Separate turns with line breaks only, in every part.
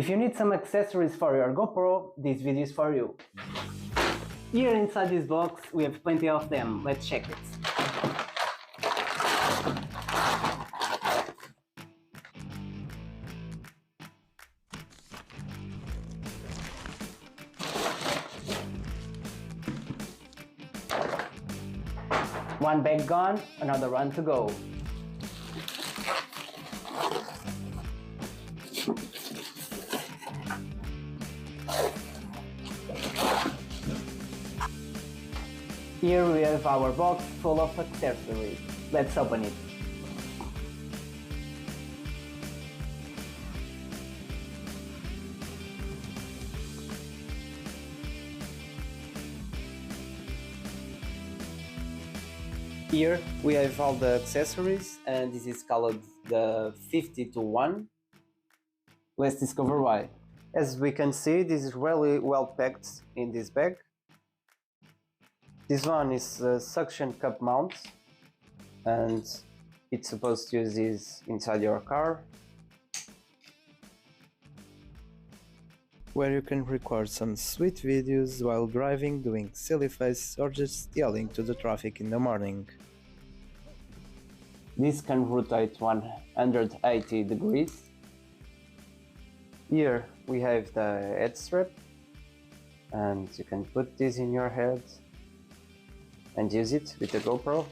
If you need some accessories for your GoPro, this video is for you. Here inside this box we have plenty of them, let's check it. One bag gone, another one to go. Here we have our box full of accessories. Let's open it. Here we have all the accessories, and this is called the 50-to-1. Let's discover why. As we can see, this is really well packed in this bag. This one is a suction cup mount, and it's supposed to use this inside your car,
where you can record some sweet videos while driving, doing silly face, or just yelling to the traffic in the morning.
This can rotate 180 degrees. Here we have the head strap, and you can put this in your head and use it with the GoPro.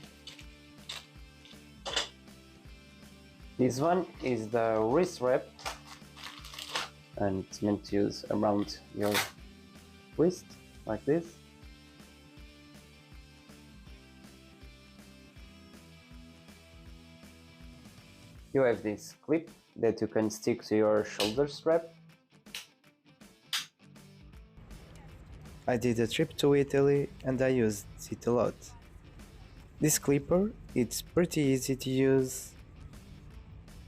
This one is the wrist strap, and it's meant to use around your wrist like this. You have this clip that you can stick to your shoulder strap.
I did a trip to Italy and I used it a lot. This clipper, it's pretty easy to use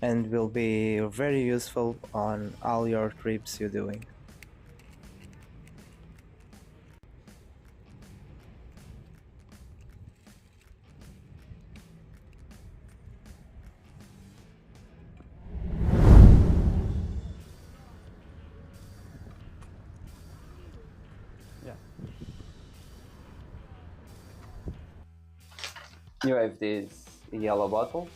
and will be very useful on all your trips you're doing.
You have this yellow bottle.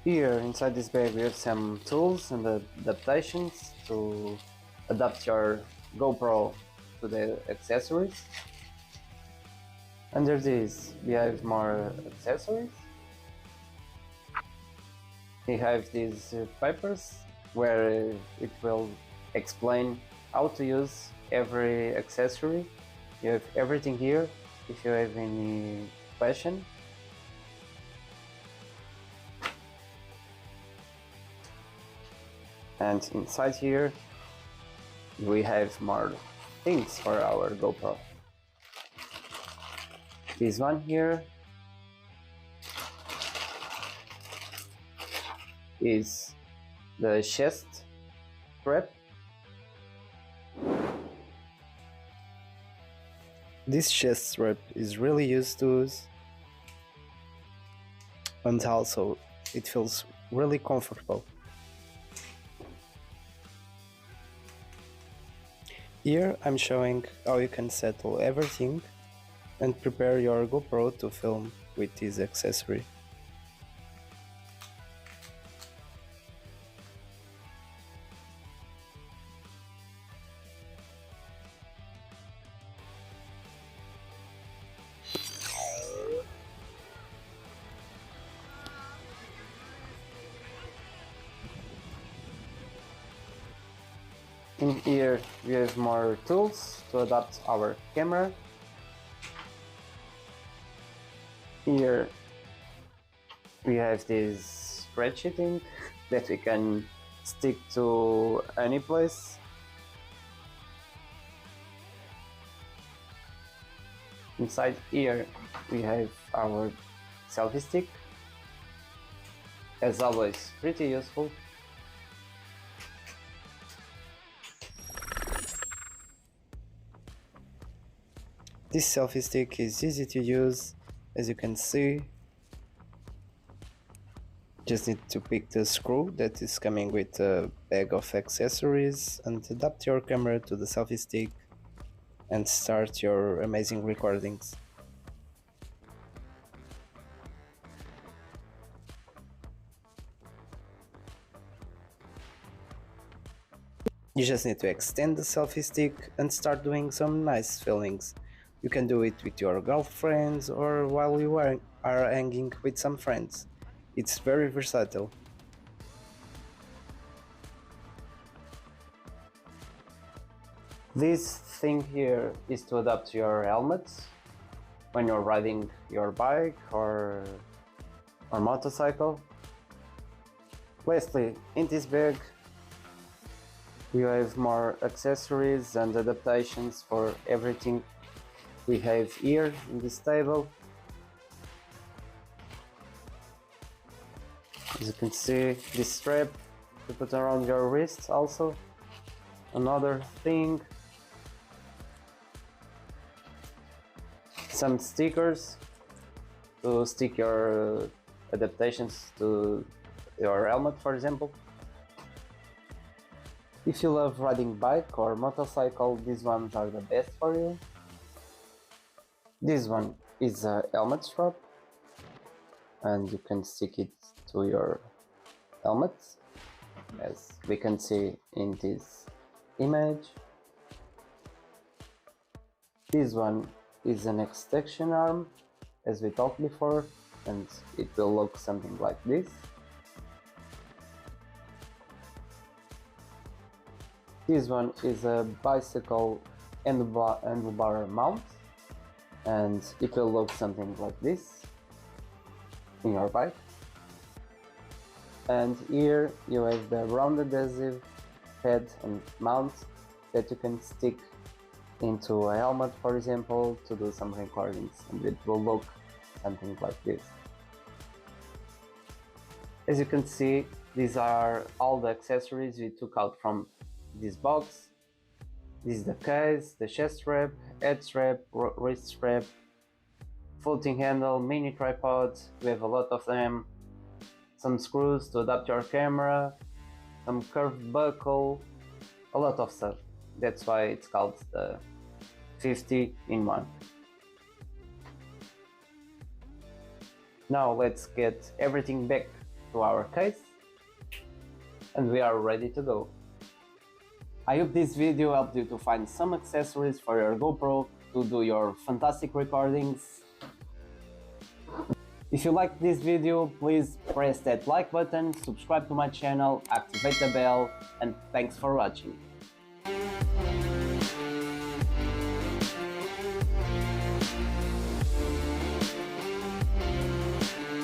Here inside this bag we have some tools and adaptations to adapt your GoPro to the accessories. Under this we have more accessories. We have these papers where it will explain how to use every accessory. You have everything here if you have any question. And inside here we have more things for our GoPro. This one here is the chest strap.
This chest strap is really used to use, and also it feels really comfortable. Here I'm showing how you can settle everything and prepare your GoPro to film with this accessory.
In here we have more tools to adapt our camera. Here we have this spreadsheeting that we can stick to any place. Inside here we have our selfie stick, as always pretty useful.
This selfie stick is easy to use, as you can see. Just need to pick the screw that is coming with a bag of accessories and adapt your camera to the selfie stick and start your amazing recordings. You just need to extend the selfie stick and start doing some nice filmings. You can do it with your girlfriends or while you are hanging with some friends. It's very versatile.
This thing here is to adapt your helmet when you're riding your bike or motorcycle. Lastly, in this bag we have more accessories and adaptations for everything we have here in this table. As you can see, this strap to put around your wrist also. Another thing. Some stickers to stick your adaptations to your helmet, for example. If you love riding bike or motorcycle, these ones are the best for you. This one is a helmet strap and you can stick it to your helmet, as we can see in this image. This one is an extension arm, as we talked before, and it will look something like this. This one is a Bycicle handlebar mount, and it will look something like this in your bike. And here you have the round adhesive head and mount that you can stick into a helmet, for example, to do some recordings, and it will look something like this. As you can see, these are all the accessories we took out from this box. This is the case, the chest strap, head strap, wrist strap, floating handle, mini tripod, we have a lot of them, some screws to adapt your camera, some curved buckle, a lot of stuff. That's why it's called the 50 in 1. Now let's get everything back to our case and we are ready to go. I hope this video helped you to find some accessories for your GoPro to do your fantastic recordings. If you liked this video, please press that like button, subscribe to my channel, activate the bell, and thanks for watching.